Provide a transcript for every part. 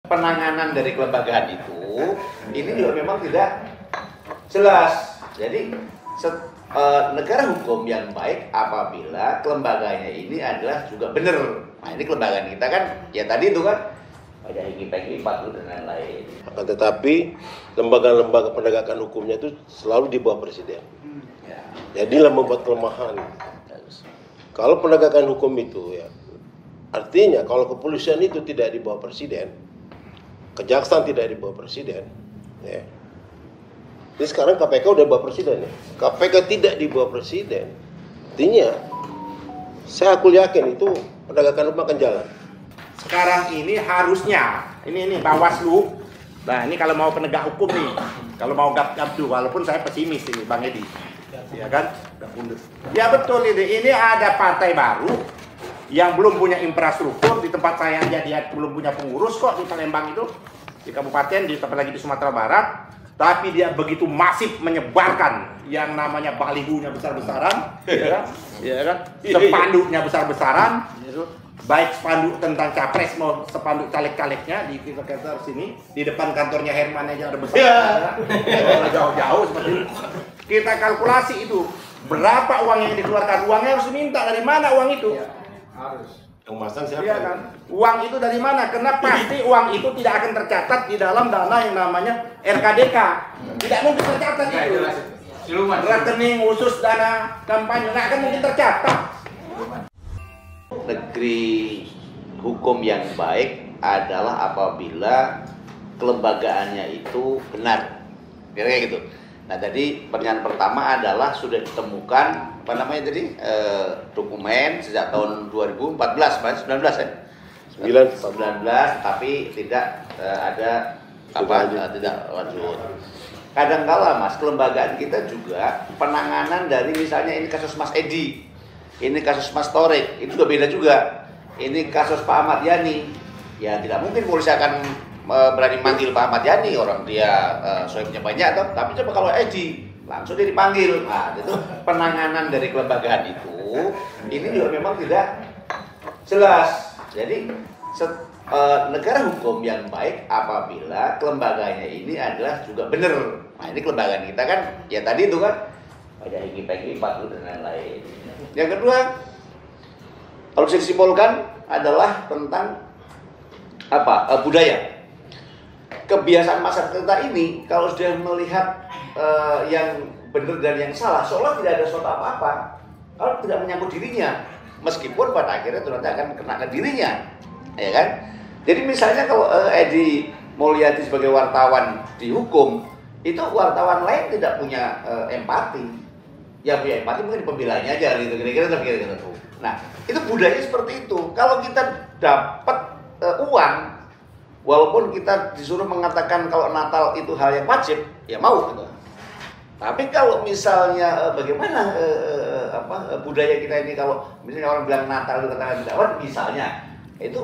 Penanganan dari kelembagaan itu ini juga memang tidak jelas. Jadi negara hukum yang baik apabila kelembagaannya ini adalah juga benar. Nah, ini kelembagaan kita kan ya tadi itu kan ada higi-pegi, patuh dan lain-lain. Akan tetapi lembaga-lembaga penegakan hukumnya itu selalu di bawah presiden. Ya. Jadilah membuat kelemahan. Kalau penegakan hukum itu ya artinya kalau kepolisian itu tidak di bawah presiden, kejaksaan tidak di bawah presiden, ya. Jadi sekarang KPK udah di bawah presiden ya. KPK tidak di bawah presiden, artinya aku yakin itu penegakan hukum akan jalan. Sekarang ini harusnya ini Bawaslu. Nah ini kalau mau penegak hukum nih, kalau mau gap-gap tuh, walaupun saya pesimis ini Bang Edi, ya kan? Ya betul ini ada partai baru yang belum punya infrastruktur di tempat saya aja dia belum punya pengurus kok di Palembang itu, di kabupaten, di tempat lagi di Sumatera Barat, tapi dia begitu masif menyebarkan yang namanya balihonya besar-besaran, ya kan? Spanduknya besar-besaran, baik spanduk tentang capres mau spanduk caleg-calegnya di sekitar sini, di depan kantornya Herman aja ada besar, jauh-jauh seperti itu. Kita kalkulasi itu berapa uang yang dikeluarkan, uangnya harus diminta dari mana uang itu? Harus. Yang masang siapa? Iya kan? Uang itu dari mana? Karena pasti uang itu tidak akan tercatat di dalam dana yang namanya RKDK. Tidak mungkin tercatat itu. Rekening khusus dana kampanye nggak akan mungkin tercatat. Negeri hukum yang baik adalah apabila kelembagaannya itu benar. Kira-kira gitu. Nah, tadi pertanyaan pertama adalah sudah ditemukan apa namanya tadi dokumen sejak tahun 2014, 19 ya? 19 tapi tidak ada tidak lanjut. Kadangkala Mas, kelembagaan kita juga penanganan dari misalnya ini kasus Mas Edi, ini kasus Mas Torik, itu juga beda juga. Ini kasus Pak Ahmad Yani, ya tidak mungkin polisi akan berani manggil Pak Ahmad Yani, orang dia soalnya banyak toh. Tapi coba kalau Edi langsung dia dipanggil. Nah, itu penanganan dari kelembagaan itu ini juga memang tidak jelas. Jadi negara hukum yang baik apabila kelembagaannya ini adalah juga benar. Nah, ini kelembagaan kita kan ya tadi itu kan ada higi-pegi, patuh dan lain-lain. Yang kedua, kalau bisa disimpulkan adalah tentang budaya. Kebiasaan masyarakat kita ini kalau sudah melihat yang benar dan yang salah, seolah tidak ada suatu apa-apa, kalau tidak menyangkut dirinya, meskipun pada akhirnya itu nanti akan kena ke dirinya, ya kan? Jadi misalnya kalau Edi Mulyadi sebagai wartawan dihukum, itu wartawan lain tidak punya empati, yang punya empati mungkin pembelanya aja, gitu kira-kira gitu. Nah, itu budaya seperti itu. Kalau kita dapat uang, walaupun kita disuruh mengatakan kalau Natal itu hal yang wajib, ya mau gitu. Tapi kalau misalnya bagaimana budaya kita ini, kalau misalnya orang bilang Natal itu katakan tidak wajib misalnya, itu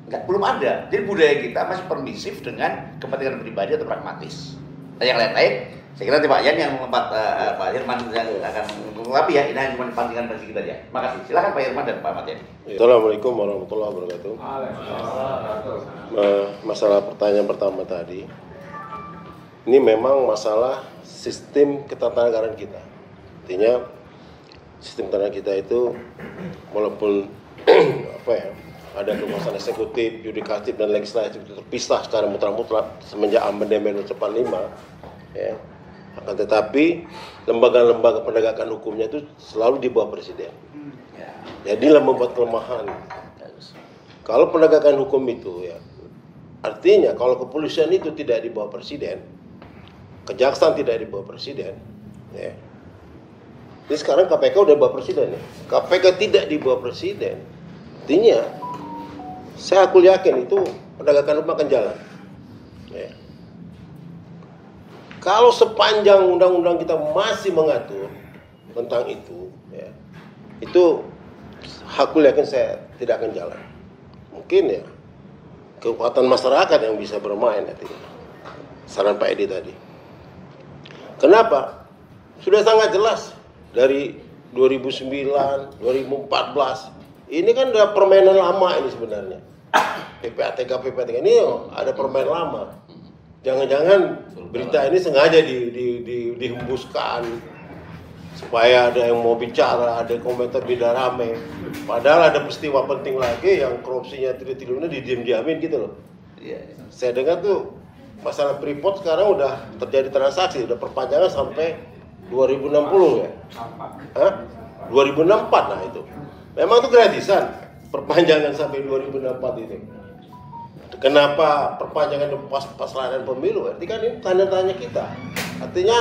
belum ada. Jadi budaya kita masih permisif dengan kepentingan pribadi atau pragmatis. Dan yang lain-lain, saya kira Pak Yan yang Pak Herman yang akan mengungkapi ya, ini hanya cuma kepentingan bagi kita aja. Makasih. Silakan Pak Herman dan Pak Ahmad Yani. Assalamualaikum warahmatullahi wabarakatuh. Masalah pertanyaan pertama tadi, ini memang masalah sistem ketatanegaraan kita. Artinya sistem ketatanegaraan kita itu walaupun ada kekuasaan eksekutif, yudikatif dan legislatif itu terpisah secara mutlak semenjak amandemen 45, ya. Akan tetapi lembaga-lembaga penegakan hukumnya itu selalu di bawah presiden. Jadilah membuat kelemahan. Kalau penegakan hukum itu ya artinya kalau kepolisian itu tidak di bawah presiden, kejaksaan tidak di bawah presiden, ya. Jadi sekarang KPK udah di bawah presiden ya. KPK tidak di bawah presiden, artinya aku yakin itu penegakan hukum akan jalan. Ya. Kalau sepanjang undang-undang kita masih mengatur tentang itu, ya, itu aku yakin saya tidak akan jalan. Mungkin ya kekuatan masyarakat yang bisa bermain. Saran Pak Edi tadi. Kenapa? Sudah sangat jelas dari 2009, 2014. Ini kan udah permainan lama ini sebenarnya. PPATK ini ada permain lama. Jangan-jangan berita ini sengaja dihembuskan supaya ada yang mau bicara, ada komentar beda rame. Padahal ada peristiwa penting lagi yang korupsinya triliun-triliunnya didiam-diamin gitu loh. Saya dengar tuh masalah Freeport sekarang udah terjadi transaksi, udah perpanjangan sampai 2060 ya. 2064 nah itu. Memang itu gratisan perpanjangan sampai 2064 itu. Kenapa perpanjangan pas layanan pemilu? Artinya kan ini tanda tanya kita. Artinya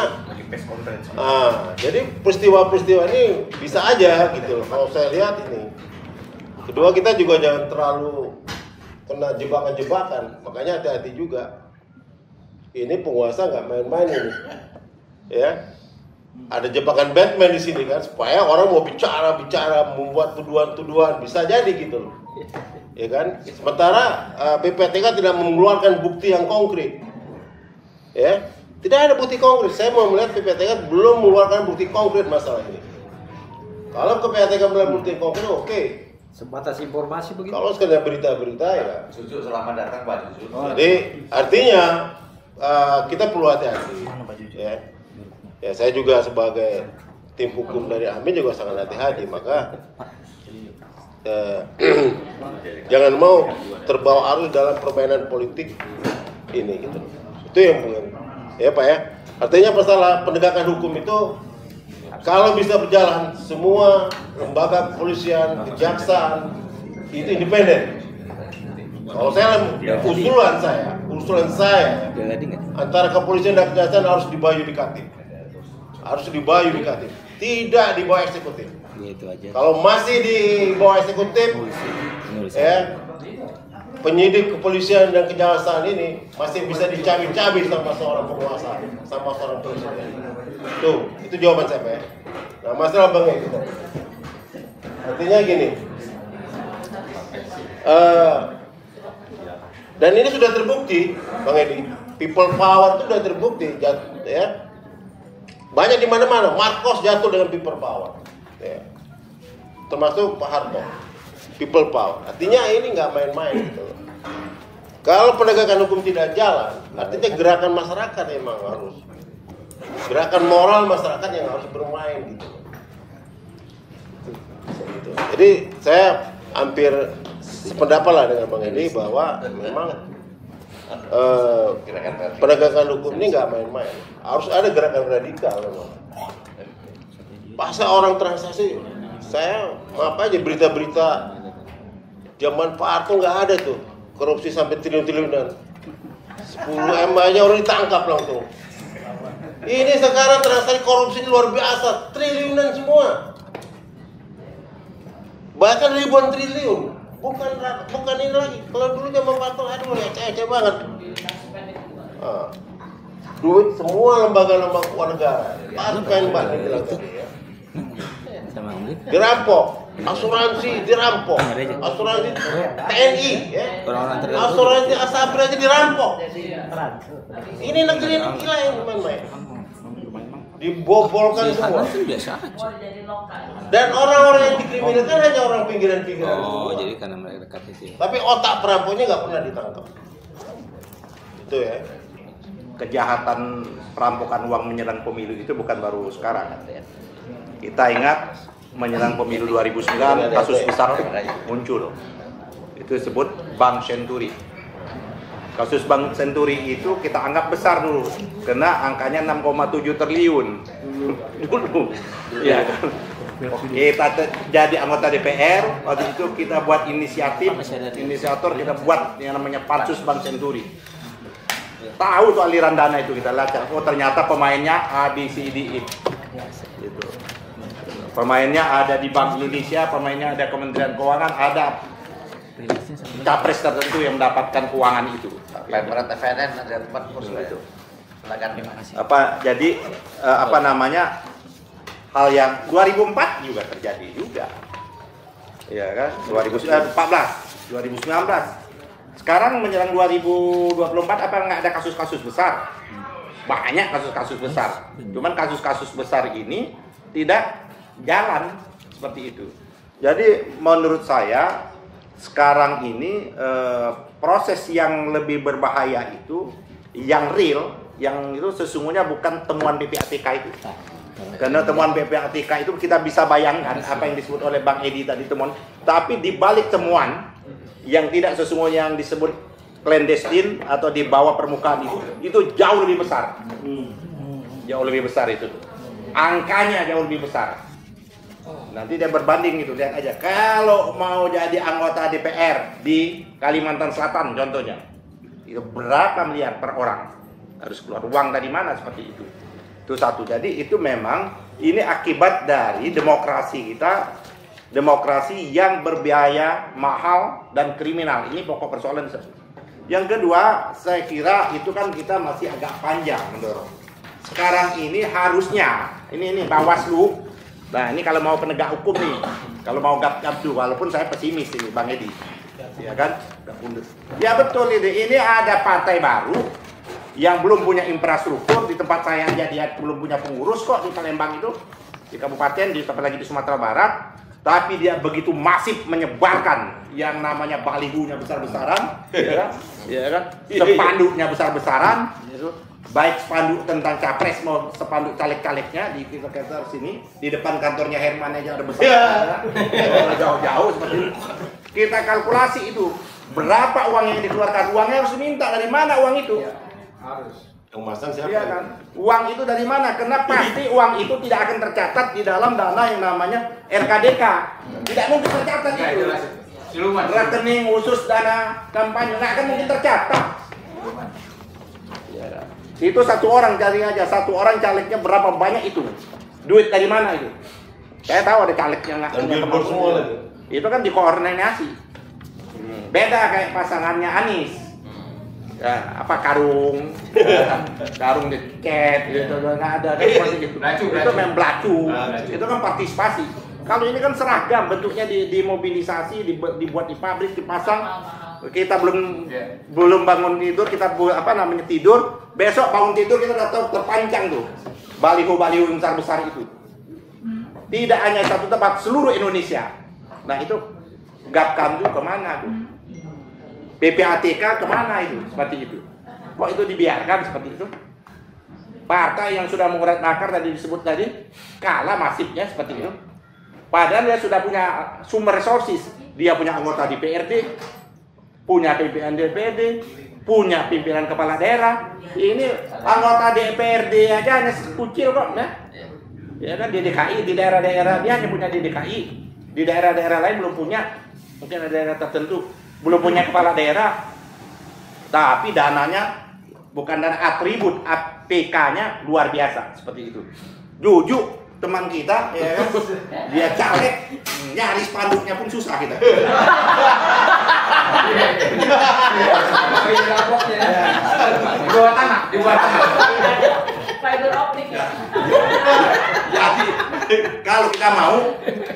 jadi peristiwa-peristiwa ini bisa aja gitu loh. Kalau saya lihat ini. Kedua, kita juga jangan terlalu kena jebakan-jebakan. Makanya hati-hati juga. Ini penguasa nggak main-main ini. Ya. Ada jebakan Batman di sini kan supaya orang mau bicara, membuat tuduhan-tuduhan, bisa jadi gitu loh. Ya kan? Sementara PPATK tidak mengeluarkan bukti yang konkret. Ya. Tidak ada bukti konkret. Saya mau melihat PPATK belum mengeluarkan bukti konkret masalah ini. Kalau PPATK melihat bukti konkret, oke. Sebatas informasi begitu. Kalau sekedar berita-berita ya. Cucu selamat datang Pak Cucu. Jadi artinya kita perlu hati-hati. Ya, saya juga sebagai tim hukum dari Amin juga sangat hati-hati. Maka jangan mau terbawa arus dalam permainan politik ini gitu. Itu yang ya Pak ya. Artinya masalah penegakan hukum itu kalau bisa berjalan semua lembaga kepolisian, kejaksaan itu independen. Kalau saya usulan saya antara kepolisian dan kejaksaan harus di bawah yudikatif. Tidak di bawah eksekutif. Kalau masih di bawah eksekutif, ya, penyidik kepolisian dan kejaksaan ini masih bisa dicabik-cabik sama seorang penguasa, sama seorang presiden. Tuh, itu jawaban saya, Pak. Nah, masalah Bang Edi. Artinya gini. Dan ini sudah terbukti, Bang Edi. People power itu sudah terbukti, ya. Banyak di mana-mana. Marcos jatuh dengan people power, ya. Termasuk Pak Harto. People power. Artinya ini nggak main-main gitu. Kalau penegakan hukum tidak jalan, artinya gerakan masyarakat emang harus. Gerakan moral masyarakat yang harus bermain gitu. Jadi saya hampir sependapat lah dengan Bang Edi bahwa memang penegakan hukum ini nggak main-main. Harus ada gerakan radikal memang. Pasal orang transaksi, saya maaf aja berita-berita zaman Pak Harto nggak ada tuh korupsi sampai triliun-triliunan. 10 M aja orang ditangkap langsung. Ini sekarang transaksi korupsi luar biasa, triliunan semua. Bahkan ribuan triliun. Bukan ini lagi. Kalau dulu zaman Pak Harto, aduh ya cece banget. Duit semua lembaga-lembaga keuangan negara. Pas pengen banget bilang tadi ya. Dirampok, asuransi dirampok, asuransi TNI, ya. Asuransi Asabri aja dirampok. Ini negeri ini gila yang main-main. Dibobolkan semua. Dan orang-orang yang dikriminalkan hanya orang pinggiran-pinggiran. Jadi karena mereka dekat itu. Tapi otak perampoknya nggak pernah ditangkap. Itu ya. Kejahatan perampokan uang menyerang pemilu itu bukan baru sekarang. Kita ingat menjelang pemilu 2009 kasus besar muncul. Itu disebut Bank Senturi. Kasus Bank Senturi itu kita anggap besar dulu, karena angkanya 6,7 triliun dulu. Ya. Kita jadi anggota DPR, waktu itu kita buat inisiator kita buat yang namanya Pansus Bank Senturi. Tahu tuh aliran dana itu kita lacak. Oh ternyata pemainnya A, B, C, D, E. Gitu. Pemainnya ada di Bank Indonesia, pemainnya ada Kementerian Keuangan, ada capres tertentu yang mendapatkan keuangan itu. Berat FNN ada tempat itu. Jadi hal yang 2004 juga terjadi juga. Ya kan? 2014, 2019. Sekarang menjelang 2024 apa nggak ada kasus-kasus besar? Banyak kasus-kasus besar. Cuman kasus-kasus besar ini tidak jalan seperti itu. Jadi menurut saya sekarang ini proses yang lebih berbahaya itu, yang real, yang itu sesungguhnya bukan temuan PPATK itu. Karena temuan PPATK itu kita bisa bayangkan apa yang disebut oleh Bang Edi tadi temuan. Tapi di balik temuan yang tidak sesungguhnya yang disebut clandestine atau di bawah permukaan itu jauh lebih besar. Jauh lebih besar itu. Angkanya jauh lebih besar. Nanti dia berbanding gitu, lihat aja. Kalau mau jadi anggota DPR di Kalimantan Selatan contohnya, itu berapa miliar per orang? Harus keluar uang dari mana seperti itu? Itu satu. Jadi itu memang ini akibat dari demokrasi kita, demokrasi yang berbiaya mahal dan kriminal. Ini pokok persoalan. Yang kedua, saya kira itu kan kita masih agak panjang mendorong. Sekarang ini harusnya, ini Bawaslu. Nah ini kalau mau penegak hukum nih, kalau mau gapdu, walaupun saya pesimis ini Bang Edi, ya kan? Ya betul ini ada partai baru yang belum punya infrastruktur di tempat saya aja dia belum punya pengurus kok di Palembang itu, di kabupaten, di tempat lagi di Sumatera Barat, tapi dia begitu masif menyebarkan yang namanya balihonya besar-besaran, ya kan? Spanduknya besar-besaran. Baik spanduk tentang capres mau spanduk caleg-calegnya di kantor sini, di depan kantornya Herman aja ada besar, jauh-jauh seperti itu. Kita kalkulasi itu berapa uang yang dikeluarkan, uangnya harus diminta dari mana uang itu? Ya, harus. Yang masang siapa? Iya kan? Uang itu dari mana? Karena pasti uang itu tidak akan tercatat di dalam dana yang namanya RKDK. Tidak mungkin tercatat itu. Rekening khusus dana kampanye nggak akan mungkin tercatat. Itu satu orang cari aja, satu orang calegnya berapa banyak itu, duit dari mana itu? Saya tahu ada calegnya nggak. Itu kan dikoordinasi. Beda kayak pasangannya Anies. Ya, apa karung di tiket, gitu nggak ada kan seperti itu. Itu memang belacu. Itu kan partisipasi. Kalau ini kan seragam, bentuknya dimobilisasi, dibuat di pabrik, dipasang. Kita belum bangun tidur, kita tidur, besok bangun tidur kita udah terpancang tuh baliho-baliho yang besar-besar itu. Tidak hanya satu tempat, seluruh Indonesia. Nah itu Gapkamdu kemana tuh? PPATK kemana itu? Seperti itu. Kok itu dibiarkan seperti itu? Partai yang sudah mengurat nakar tadi disebut tadi kalah masifnya seperti itu. Padahal dia sudah punya sumber resources, dia punya anggota DPRD, punya pimpinan DPRD, punya pimpinan kepala daerah. Ini anggota DPRD aja hanya sekecil kok, nah. Ya kan di DKI, di daerah-daerah dia hanya punya di DKI, di daerah-daerah lain belum punya, mungkin ada daerah tertentu belum punya kepala daerah, tapi dananya bukan dana atribut, APK-nya luar biasa seperti itu. Jujuk teman kita, ya kan? Dia caleg, nyari spanduknya pun susah kita. Di bawah tanah. Fiber optik. Jadi kalau kita mau,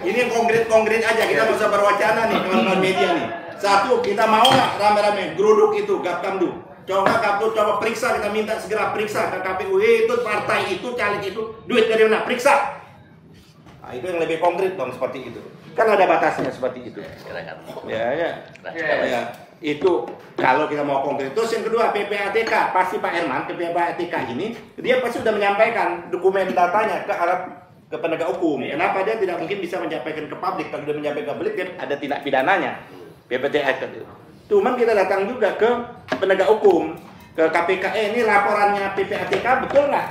ini yang konkret aja, kita nggak usah berwacana nih teman-teman media nih. Satu, kita mau nggak rame-rame geruduk itu Gapkamdu? Coba periksa, kita minta segera periksa ke KPU itu partai itu caleg itu duit dari mana? Periksa. Nah, itu yang lebih konkret dong seperti itu. Kan ada batasnya seperti itu. Ya. Itu kalau kita mau konkret. Terus yang kedua PPATK, pasti Pak Herman PPATK ini dia pasti sudah menyampaikan dokumen datanya ke penegak hukum. Kenapa dia tidak mungkin bisa menyampaikan ke publik? Kalau dia menyampaikan ke publik dia ada tindak pidananya. PPATK itu. Cuman kita datang juga ke penegak hukum, ke KPK. Ini laporannya PPATK betul nggak?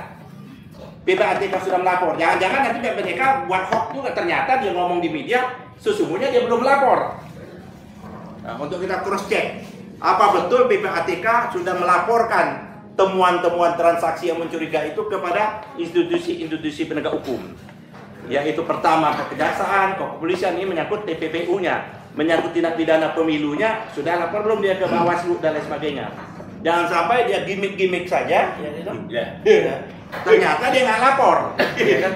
PPATK sudah melapor. Jangan-jangan nanti PPATK buat hoax juga, ternyata dia ngomong di media, sesungguhnya dia belum melapor. Nah, untuk kita cross check, apa betul PPATK sudah melaporkan temuan-temuan transaksi yang mencurigakan itu kepada institusi-institusi penegak hukum? Yaitu pertama kejaksaan, kepolisian, ini menyangkut TPPU-nya. Menyangkut tindak pidana pemilunya, sudah lapor belum dia ke Bawaslu dan lain sebagainya. Jangan sampai dia gimmick-gimmick saja, ya, gitu. Ternyata dia nggak lapor. Ya kan?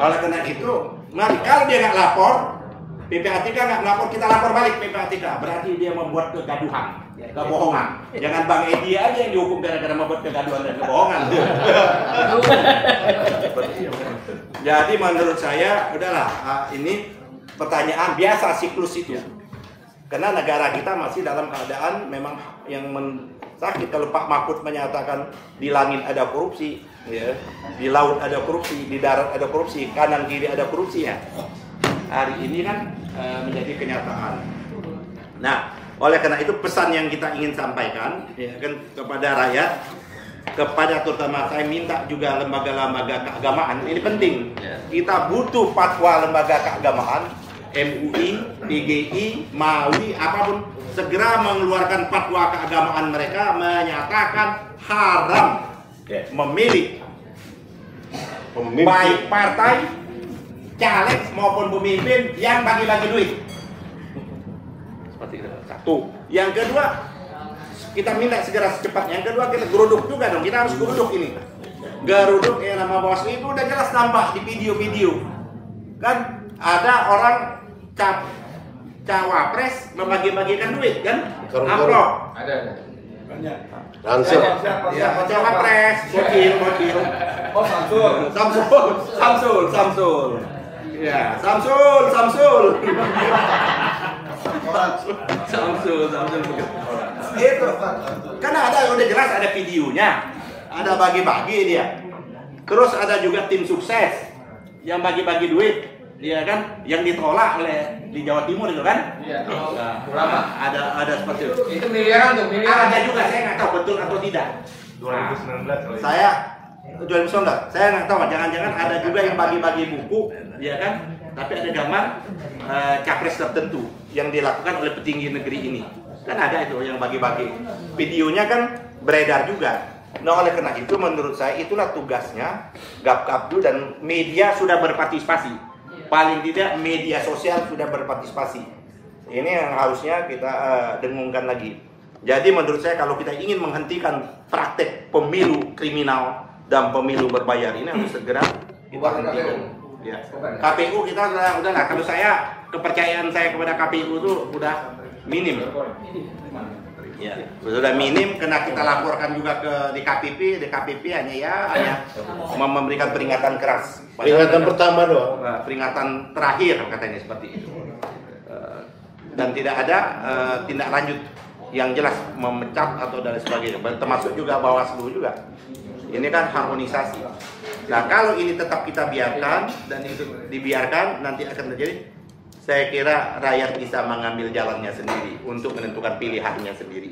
Oleh karena itu, mari kalau dia nggak lapor, PPATK nggak lapor, kita lapor balik PPATK. Berarti dia membuat kegaduhan, kebohongan. Jangan Bang Edi aja yang dihukum gara-gara membuat kegaduhan dan kebohongan. Jadi menurut saya, udahlah, ini pertanyaan biasa siklus itu. Karena negara kita masih dalam keadaan memang yang sakit. Kalau Pak Mahfud menyatakan di langit ada korupsi, ya, di laut ada korupsi, di darat ada korupsi, kanan kiri ada korupsinya. Hari ini kan menjadi kenyataan. Nah, oleh karena itu pesan yang kita ingin sampaikan, ya kan, kepada rakyat, kepada terutama saya minta juga lembaga-lembaga keagamaan, ini penting. Kita butuh fatwa lembaga keagamaan, MUI, PGI, MAUI, apapun, segera mengeluarkan fatwa keagamaan mereka menyatakan haram memilih baik partai, caleg maupun pemimpin yang bagi-bagi duit. Seperti itu. Satu. Yang kedua, kita minta segera secepatnya. Yang kedua, kita geruduk juga dong. Kita harus geruduk ini. Geruduk yang nama Bawaslu itu udah jelas nampak di video-video. Kan ada orang cawapres membagi-bagikan duit kan? Amplop. Ada. Langsung. Ya, cawapres, bokil. Oh, Samsul. Ya, Samsul. Itu. Karena ada udah jelas ada videonya. Ada bagi-bagi dia. Terus ada juga tim sukses yang bagi-bagi duit. Iya kan, yang ditolak oleh di Jawa Timur itu kan? Iya. Nah, Ulama. ada seperti itu. Itu miliaran tuh, miliaran. Ada juga, saya nggak tahu betul atau tidak. 2019. Saya 2019, saya nggak tahu. Jangan-jangan ada juga yang bagi-bagi buku, ya kan? Tapi ada gambar capres tertentu yang dilakukan oleh petinggi negeri ini. Kan ada itu yang bagi-bagi. Videonya kan beredar juga. Nah, oleh karena itu menurut saya itulah tugasnya Gapkapdu dan media sudah berpartisipasi. Paling tidak media sosial sudah berpartisipasi. Ini yang harusnya kita dengungkan lagi. Jadi menurut saya kalau kita ingin menghentikan praktek pemilu kriminal dan pemilu berbayar ini harus segera kita hentikan. Ya. KPU kita udahlah. Kalau saya kepercayaan saya kepada KPU itu udah minim. Ya, sudah minim karena kita laporkan juga ke DKPP hanya memberikan peringatan keras. Peringatan pertama doang. Peringatan terakhir katanya seperti itu. Dan tidak ada tindak lanjut yang jelas memecat atau dan sebagainya. Termasuk juga Bawaslu juga. Ini kan harmonisasi. Nah, kalau ini tetap kita biarkan dan itu dibiarkan nanti akan terjadi. Saya kira rakyat bisa mengambil jalannya sendiri untuk menentukan pilihannya sendiri.